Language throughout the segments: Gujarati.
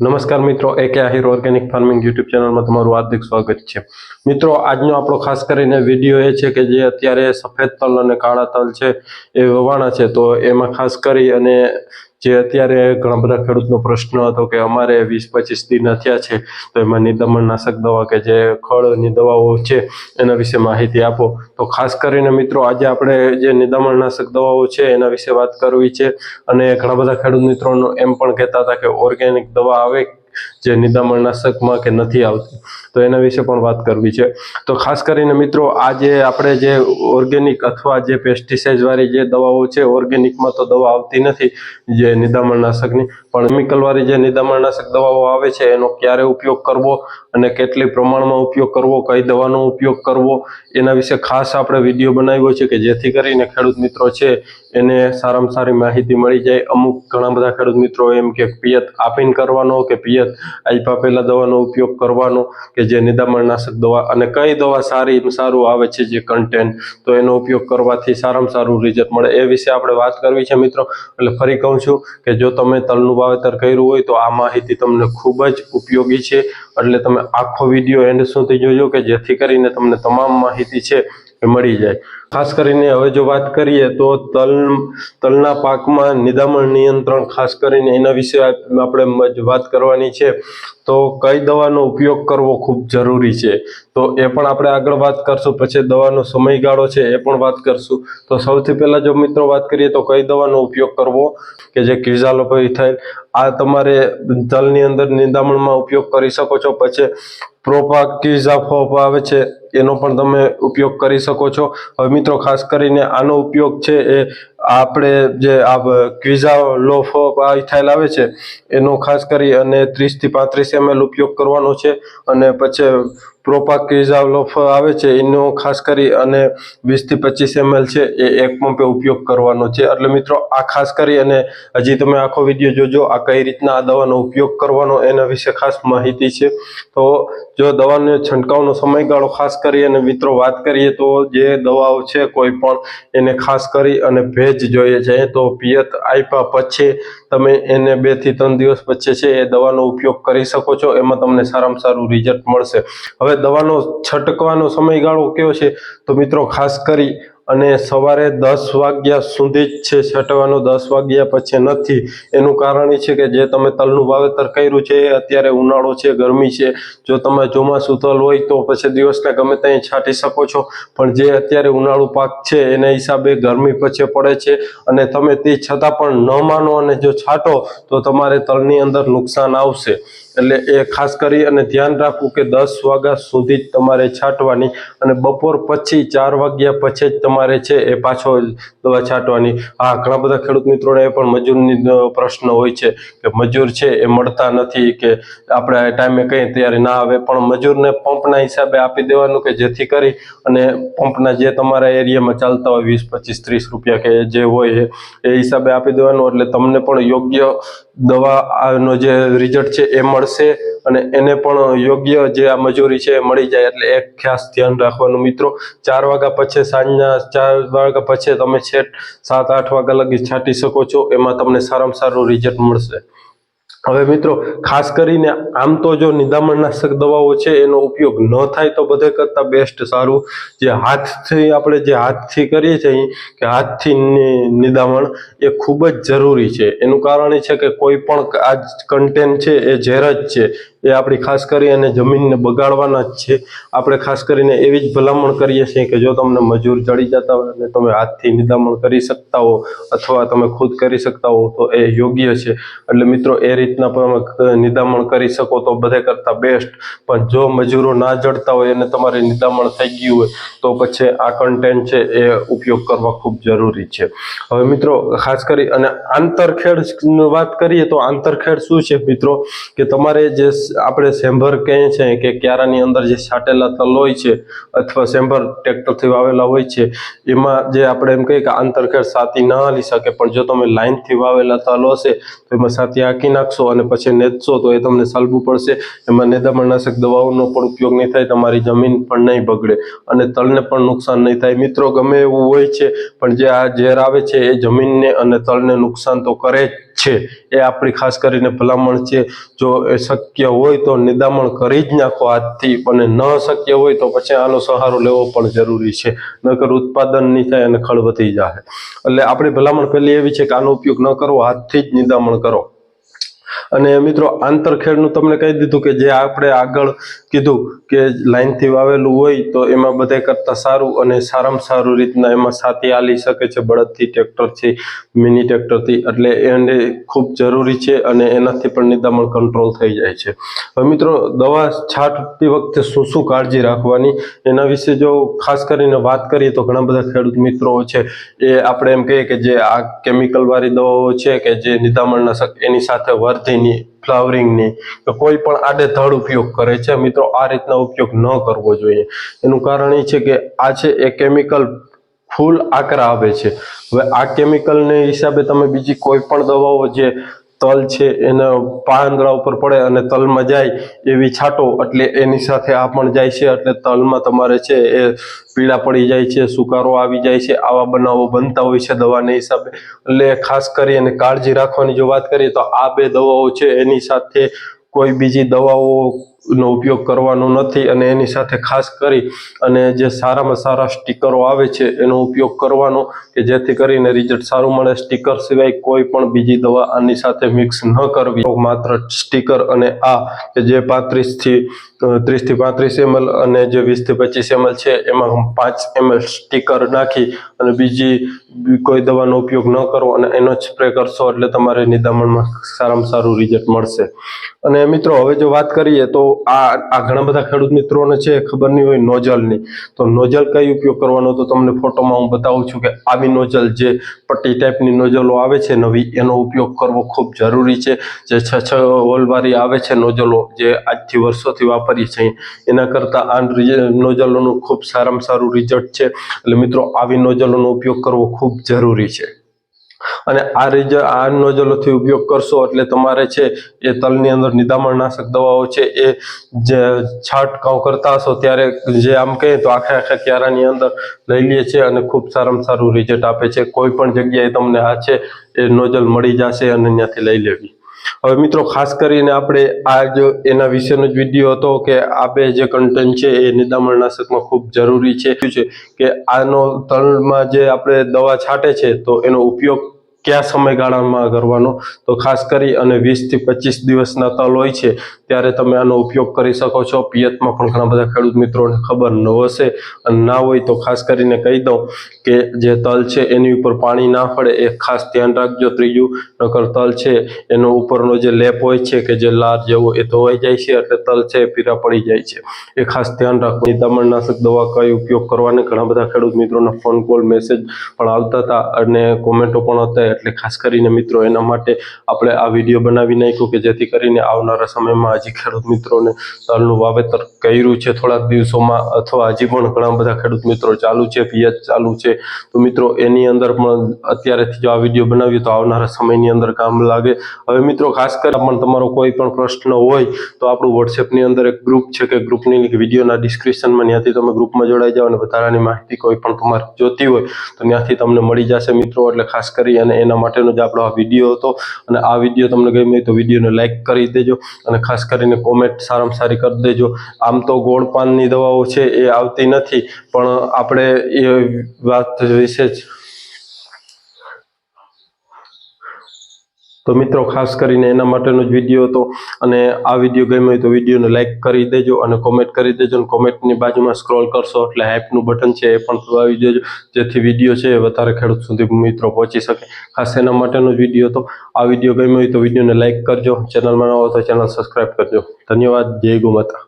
નમસ્કાર મિત્રો, એકે આહિર ઓર્ગેનિક ફાર્મિંગ યુટ્યુબ ચેનલમાં તમારું હાર્દિક સ્વાગત છે। મિત્રો, આજનો આપણો ખાસ કરીને વિડીયો એ છે કે જે અત્યારે સફેદ તલ અને કાળા તલ છે એ વવાણા છે, તો એમાં ખાસ કરી અને જે અત્યારે ઘણા બધા ખેડૂતનો પ્રશ્ન હતો કે અમારે 20-25 દિન થયા છે તો એમાં નિંદામણનાશક દવા કે જે ખળની દવાઓ છે એના વિશે માહિતી આપો। તો ખાસ કરીને મિત્રો, આજે આપણે જે નિંદામણનાશક દવાઓ છે એના વિશે વાત કરવી છે। અને ઘણા બધા ખેડૂત મિત્રોનો એમ પણ કહેતા હતા કે ઓર્ગેનિક દવા આવે જે નિંદામણનાશકમાં કે નથી આવતી, તો એના વિશે પણ વાત કરવી છે। તો ખાસ કરીને મિત્રો, આજે આપણે જે ઓર્ગેનિક અથવા જે પેસ્ટિસાઇડ વાળી જે દવાઓ છે, ઓર્ગેનિકમાં તો દવા આવતી નથી જે નિંદામણનાશકની, પણ કેમિકલ વાળી જે નિંદામણનાશક દવાઓ આવે છે એનો ક્યારે ઉપયોગ કરવો અને કેટલી પ્રમાણમાં ઉપયોગ કરવો, કઈ દવાનો ઉપયોગ કરવો, એના વિશે ખાસ આપણે વિડીયો બનાવ્યો છે કે જેથી કરીને ખેડૂત મિત્રો છે એને સારામાં સારી માહિતી મળી જાય। અમુક ઘણા બધા ખેડૂત મિત્રો એમ કે પિયત આપીને કરવાનો કે પિયત આપ્યા પહેલા દવાનો ઉપયોગ કરવાનો કે જે નિંદામણનાશક દવા, અને કઈ દવા સારું આવે છે જે કન્ટેન્ટ, તો એનો ઉપયોગ કરવાથી સારામાં સારું રિઝલ્ટ મળે, એ વિશે આપણે વાત કરવી છે મિત્રો। એટલે ફરી કહું છું કે જો તમે તલનું વાવેતર કર્યું હોય તો આ માહિતી તમને ખૂબ જ ઉપયોગી છે, એટલે તમે આખો વિડીયો એન્ડ સુધી જોજો કે જેથી કરીને તમને તમામ માહિતી છે એ મળી જાય। ખાસ કરીને હવે જો વાત કરીએ તો તલના પાકમાં નિંદામણ નિયંત્રણ, ખાસ કરીને એના વિશે આપણે વાત કરવાની છે। તો કઈ દવાનો ઉપયોગ કરવો ખૂબ જરૂરી છે તો એ પણ આપણે આગળ વાત કરશું, પછી દવાનો સમયગાળો છે એ પણ વાત કરશું। તો સૌથી પહેલા જો મિત્રો વાત કરીએ તો કઈ દવાનો ઉપયોગ કરવો કે જે ક્વિઝાલોપોરિથાઇલ, આ તમારે તલની અંદર નિંદામણમાં ઉપયોગ કરી શકો છો। પછી પ્રોપાક્વિઝાફોપ આવે છે એનો પણ તમે ઉપયોગ કરી શકો છો। હવે મિત્રો, ખાસ કરીને આનો ઉપયોગ છે એ આપણે જે આ ક્વિઝાલોપોરિથાઇલ આવે છે એનો ખાસ કરી અને 30 થી 35 ml ઉપયોગ કરવાનો છે, અને પછી પ્રોપાક્વિઝાલોપ આવે છે એનો ખાસ કરી અને 20 થી 25 ml છે એ એક પંપે ઉપયોગ કરવાનો છે। એટલે મિત્રો, આ ખાસ કરી અને હજી તમે આખો વિડીયો જોજો, આ કઈ રીતના આ દવાનો ઉપયોગ કરવાનો એના વિશે ખાસ માહિતી છે। તો જો દવાનો છંટકાવનો સમયગાળો ખાસ કરી અને મિત્રો વાત કરીએ તો જે દવાઓ છે કોઈ પણ એને ખાસ કરી અને ભેજ જોઈએ છે, તો પિયત આપ્યા પછી તમે એને 2 થી 3 દિવસ પછી છે એ દવાનો ઉપયોગ કરી શકો છો, એમાં તમને સારામાં સારું રિઝલ્ટ મળશે। હવે દવાનો છંટકવાનો સમયગાળો કયો છે તો મિત્રો, ખાસ કરી અને સવારે 10 વાગ્યા સુધી જ છે છંટવાનો, 10 વાગ્યા પછી નથી। એનું કારણ એ છે કે જે તમે તલનું વાવેતર કર્યું છે એ અત્યારે ઉનાળો છે, ગરમી છે, જો તમે ચોમાસું તલ હોય તો પછી દિવસના ગમે ત્યાં છાંટી શકો છો, પણ જે અત્યારે ઉનાળુ પાક છે એના હિસાબે ગરમી પછી પડે છે, અને તમે તે છતાં પણ ન માનો અને જો છાંટો તો તમારે તલની અંદર નુકસાન આવશે। એટલે એ ખાસ કરી અને ધ્યાન રાખવું કે 10 વાગ્યા સુધી જ તમારે છાંટવાની, અને બપોર પછી 4 વાગ્યા પછી જ તમારે છે એ પાછો દવા છાંટવાની। હા, ઘણા બધા ખેડૂત મિત્રોને એ પણ મજૂરની પ્રશ્ન હોય છે કે મજૂર છે એ મળતા નથી, કે આપણે ટાઈમે કહીએ ત્યારે ના આવે, પણ મજૂરને પંપના હિસાબે આપી દેવાનું કે જેથી કરી અને પંપના જે તમારા એરિયામાં ચાલતા હોય 20, 25, 30 રૂપિયા કે જે હોય એ હિસાબે આપી દેવાનું, એટલે તમને પણ યોગ્ય દવાનો જે રિઝલ્ટ છે એ મળશે, અને એને પણ યોગ્ય જે આ મજૂરી છે એ મળી જાય। એટલે એક ખાસ ધ્યાન રાખવાનું મિત્રો, 4 વાગ્યા પછી, સાંજના 4 વાગ્યા પછી તમે છેક 7-8 વાગ્યા લગી છાંટી શકો છો, એમાં તમને સારામાં સારું રિઝલ્ટ મળશે। હવે મિત્રો, ખાસ કરીને આમ તો જો નિંદામણનાશક દવાઓ છે એનો ઉપયોગ ન થાય તો બધે કરતાં બેસ્ટ સારું જે હાથથી કરીએ છીએ કે હાથથી નિંદામણ, એ ખૂબ જ જરૂરી છે। એનું કારણ એ છે કે કોઈ પણ આ કન્ટેન્ટ છે એ ઝેર જ છે, એ આપણી ખાસ કરી અને જમીનને બગાડવાના જ છે। આપણે ખાસ કરીને એવી જ ભલામણ કરીએ છીએ કે જો તમને મજૂર ચડી જતા હોય અને તમે હાથથી નિંદામણ કરી શકતા હો અથવા તમે ખુદ કરી શકતા હો તો એ યોગ્ય છે। એટલે મિત્રો, એ રીતના પણ નિંદામણ કરી શકો તો બધે કરતાં બેસ્ટ, પણ જો મજૂરો ના જડતા હોય અને તમારે નિંદામણ થઈ ગયું હોય તો પછી આ કન્ટેન્ટ છે એ ઉપયોગ કરવા ખૂબ જરૂરી છે। હવે મિત્રો, ખાસ કરી અને આંતરખેડની વાત કરીએ તો આંતરખેડ શું છે મિત્રો, કે તમારે જે આપણે સેમ્ભર કહીએ છીએ કે ક્યારાની અંદર જે છાંટેલા તલ હોય છે અથવા સેમ્ભર ટ્રેક્ટરથી વાવેલા હોય છે, એમાં જે આપણે એમ કહીએ કે આંતરખેડ સાતી ના હાલી શકે, પણ જો તમે લાઈનથી વાવેલા તલ હશે તો એમાં સાતી હાંકી નાખશો અને પછી નેતશો તો એ તમને સલબું પડશે, એમાં નિંદામણનાશક દવાઓનો પણ ઉપયોગ નહીં થાય, તમારી જમીન પણ નહીં બગડે અને તલને પણ નુકસાન નહીં થાય। મિત્રો, ગમે એવું હોય છે પણ જે આ ઝેર આવે છે એ જમીનને અને તલને નુકસાન તો કરે જ છે એ આપણી ખાસ કરીને ભલામણ છે. જો એ શક્ય હોય તો નિદામણ કરી જ નાખો આજથી, અને ન શક્ય હોય તો પછી આનો સહારો લેવો પણ જરૂરી છે, નકર ઉત્પાદન નહીં થાય અને ખળ વધી જાય. એટલે આપણી ભલામણ પહેલી એવી છે કે આનો ઉપયોગ ન કરવો, હાથથી જ નિદામણ કરો. અને મિત્રો આંતરખેડનું તમને કહી દીધું કે જે આપણે આગળ કીધું કે લાઈનથી વાવેલું હોય તો એમાં બધે કરતાં સારું અને સારામાં સારું રીતના એમાં સાથી આલી શકે છે, બળદથી, ટ્રેક્ટરથી, મિની ટ્રેક્ટરથી. એટલે એને ખૂબ જરૂરી છે અને એનાથી પણ નિદામણ કંટ્રોલ થઈ જાય છે. હવે મિત્રો દવા છાંટતી વખતે શું શું કાળજી રાખવાની એના વિશે જો ખાસ કરીને વાત કરીએ તો ઘણા બધા ખેડૂત મિત્રો છે એ આપણે એમ કહીએ કે જે આ કેમિકલ વાળી દવાઓ છે કે જે નિદામણનાશક એની સાથે વર્ધીની, ફ્લાવરિંગની કે કોઈ પણ આડેધડ ઉપયોગ કરે છે. મિત્રો આ રીતના ઉપયોગ ન કરવો જોઈએ. એનું કારણ એ છે કે આ છે એ કેમિકલ ફૂલ આકરા આવે છે. હવે આ કેમિકલને હિસાબે તમે બીજી કોઈ પણ દવાઓ જે તલ છે એના પાંદડા ઉપર પડે અને તલમાં જાય એવી છાંટો એટલે એની સાથે આ પણ જાય છે, એટલે તલમાં તમારે છે એ પીળા પડી જાય છે, સુકારો આવી જાય છે. આવા બનાવો બનતા હોય છે દવાને હિસાબે. એટલે ખાસ કરી અને કાળજી રાખવાની જો વાત કરીએ તો આ બે દવાઓ છે એની સાથે કોઈ બીજી દવાઓનો ઉપયોગ કરવાનો નથી, અને એની સાથે ખાસ કરી અને જે સારામાં સારા સ્ટીકરો આવે છે એનો ઉપયોગ કરવાનો કે જેથી કરીને રિઝલ્ટ સારું મળે. સ્ટીકર સિવાય કોઈ પણ બીજી દવા આની સાથે મિક્સ ન કરવી. માત્ર સ્ટીકર અને આ કે જે 30 થી 35 ml અને જે 20 થી 25 ml છે એમાં 5 ml સ્ટીકર નાખી અને બીજી કોઈ દવાનો ઉપયોગ ન કરો અને એનો જ સ્પ્રે કરશો એટલે તમારે નિદામણમાં સારામાં સારું રિઝલ્ટ મળશે. અને મિત્રો હવે જો વાત કરીએ તો આ ઘણા બધા ખેડૂત મિત્રોને છે ખબર નહીં હોય નોઝલની, તો નોઝલ કઈ ઉપયોગ કરવાનો તો તમને ફોટોમાં હું બતાવું છું કે આવી નોઝલ જે પટ્ટી ટાઈપની નોઝલો આવે છે નવી, એનો ઉપયોગ કરવો ખૂબ જરૂરી છે. જે 6 હોલવાળી આવે છે નોઝલો જે આજથી વર્ષોથી વાપરીએ છીએ એના કરતાં આ નોઝલોનું ખૂબ સારામાં સારું રિઝલ્ટ છે. એટલે મિત્રો આવી નોઝલોનો ઉપયોગ કરવો ખૂબ જરૂરી છે. અને આ નોઝલોથી ઉપયોગ કરશો એટલે તમારે છે એ તલની અંદર નિદામણનાશક દવાઓ છે એ જે છાંટકાવ કરતા હશો ત્યારે જે આમ કહીએ તો આખા ક્યારાની અંદર લઈ લઈએ છે અને ખૂબ સારામાં સારું રિઝલ્ટ આપે છે. કોઈ પણ જગ્યાએ તમને આ છે એ નોઝલ મળી જશે અને ત્યાંથી લઈ લેવી. હવે મિત્રો ખાસ કરીને આપણે આ જો એના વિશેનો જ વિડીયો હતો કે આ બે જે કન્ટેન્ટ છે એ નિદામણનાશકમાં ખૂબ જરૂરી છે કે આનો તલમાં જે આપણે દવા છાંટે છે તો એનો ઉપયોગ કયા સમયગાળામાં કરવાનો, તો ખાસ કરી અને 20 થી 25 દિવસના તલ હોય છે ત્યારે તમે આનો ઉપયોગ કરી શકો છો. પિયતમાં પણ ઘણા બધા ખેડૂત મિત્રોને ખબર ન હશે અને ના હોય તો ખાસ કરીને કહી દઉં કે જે તલ છે એની ઉપર પાણી ના પડે એ ખાસ ધ્યાન રાખજો. ત્રીજું, નકર તલ છે એનો ઉપરનો જે લેપ હોય છે કે જે લાર જેવો એ ધોવાઈ જાય છે એટલે તલ છે એ પીરા પડી જાય છે. એ ખાસ ધ્યાન રાખો. નિદામણનાશક દવા કઈ ઉપયોગ કરવાની ઘણા બધા ખેડૂત મિત્રોના ફોન કોલ, મેસેજ પણ આવતા હતા અને કોમેન્ટો પણ હતા. એટલે ખાસ કરીને મિત્રો એના માટે આપણે આ વિડીયો બનાવી નાખ્યો કે જેથી કરીને આવનારા સમયમાં હજી ખેડૂત મિત્રોને તલનું વાવેતર કર્યું છે થોડાક દિવસોમાં અથવા હજી પણ ઘણા બધા ખેડૂત મિત્રો ચાલુ છે, પિયત ચાલુ છે, તો મિત્રો એની અંદર પણ અત્યારેથી જો આ વિડીયો બનાવીએ તો આવનારા સમયની અંદર કામ લાગે. હવે મિત્રો ખાસ કરીને પણ તમારો કોઈ પણ પ્રશ્ન હોય તો આપણું વોટ્સએપની અંદર એક ગ્રુપ છે કે ગ્રુપની વિડીયોના ડિસ્ક્રિપ્શનમાં ત્યાંથી તમે ગ્રુપમાં જોડાઈ જાઓ અને વધારાની માહિતી કોઈ પણ તમારે જોતી હોય તો ત્યાંથી તમને મળી જશે મિત્રો. એટલે ખાસ કરી અને એના માટેનો જ આપણો આ વિડીયો હતો. અને આ વિડીયો તમને ગમ્યો તો વિડીયોને લાઈક કરી દેજો અને ખાસ કરીને કોમેન્ટ સારામાં સારી કરી દેજો. આમ તો ગોળ પાનની દવાઓ છે એ આવતી નથી પણ આપણે એ વાત વિશે જ તો મિત્રો ખાસ કરીને એના માટેનો જ વિડીયો હતો. અને આ વિડીયો ગમ્યો હોય તો વિડીયોને લાઈક કરી દેજો અને કોમેન્ટ કરી દેજો. અને કોમેન્ટની બાજુમાં સ્ક્રોલ કરશો એટલે હાઈપનું બટન છે એ પણ દબાવી દેજો જેથી વિડીયો છે એ વધારે ખેડૂત સુધી મિત્રો પહોંચી શકે. ખાસ એના માટેનો જ વિડીયો હતો. આ વિડીયો ગમ્યો હોય તો વિડીયોને લાઈક કરજો, ચેનલમાં ન હો તો ચેનલ સબસ્ક્રાઈબ કરજો. ધન્યવાદ. જય ગૌ માતા.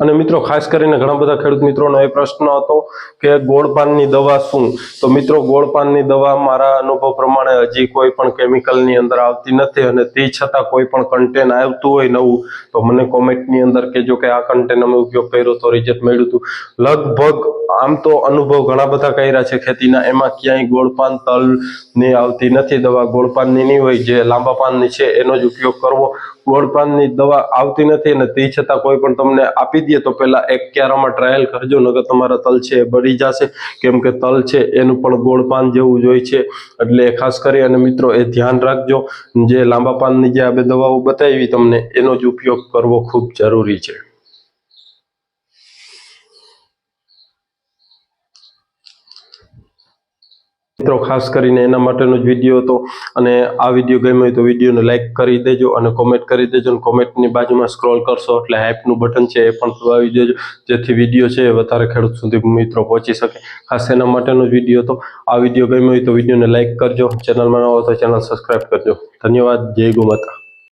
અને મિત્રો ખાસ કરીને ઘણા બધા ખેડૂત મિત્રોનો એ પ્રશ્ન હતો કે ગોળ પાનની દવા શું? તો મિત્રો ગોળ પાનની દવા મારા અનુભવ પ્રમાણે હજી કોઈ પણ કેમિકલની અંદર આવતી નથી અને તે છતાં કોઈ પણ કન્ટેન્ટ આવતું હોય નવું તો મને કોમેન્ટની અંદર કહેજો કે આ કન્ટેન્ટ અમે ઉપયોગ કર્યો તો રિઝલ્ટ મળ્યું હતું. લગભગ આમ તો અનુભવ ઘણા બધા કર્યા છે ખેતીના, એમાં ક્યાંય ગોળ પાન તલની આવતી નથી દવા. ગોળ પાનની નહીં હોય, જે લાંબા પાનની છે એનો જ ઉપયોગ કરવો. ગોળ પાનની દવા આવતી નથી અને તે છતાં કોઈ પણ તમને આપી દે તો પહેલા એક ક્યારામાં ટ્રાયલ કરજો, નકર તમારા તલ છે એ બળી જશે, કેમ કે તલ છે એનું પણ ગોળ પાન જેવું જ હોય છે. એટલે ખાસ કરી અને મિત્રો એ ધ્યાન રાખજો, જે લાંબા પાનની જે આ બે દવાઓ બતાવી તમને એનો જ ઉપયોગ કરવો ખૂબ જરૂરી છે. મિત્રો ખાસ કરીને એના માટેનો જ વિડીયો હતો, અને આ વિડીયો ગમ્યો હોય તો વિડીયોને લાઇક કરી દેજો અને કોમેન્ટ કરી દેજો, અને કોમેન્ટની બાજુમાં સ્ક્રોલ કરશો એટલે હાઇપનું બટન છે એ પણ દબાવી દેજો, જેથી વિડીયો છે એ વધારે ખેડૂત સુધી મિત્રો પહોંચી શકે. ખાસ એના માટેનો જ વિડીયો હતો. આ વિડીયો ગમ્યો હોય તો વિડીયોને લાઇક કરજો, ચેનલમાં ન હો તો ચેનલ સબસ્ક્રાઈબ કરજો. ધન્યવાદ. જય ગૌ માતા.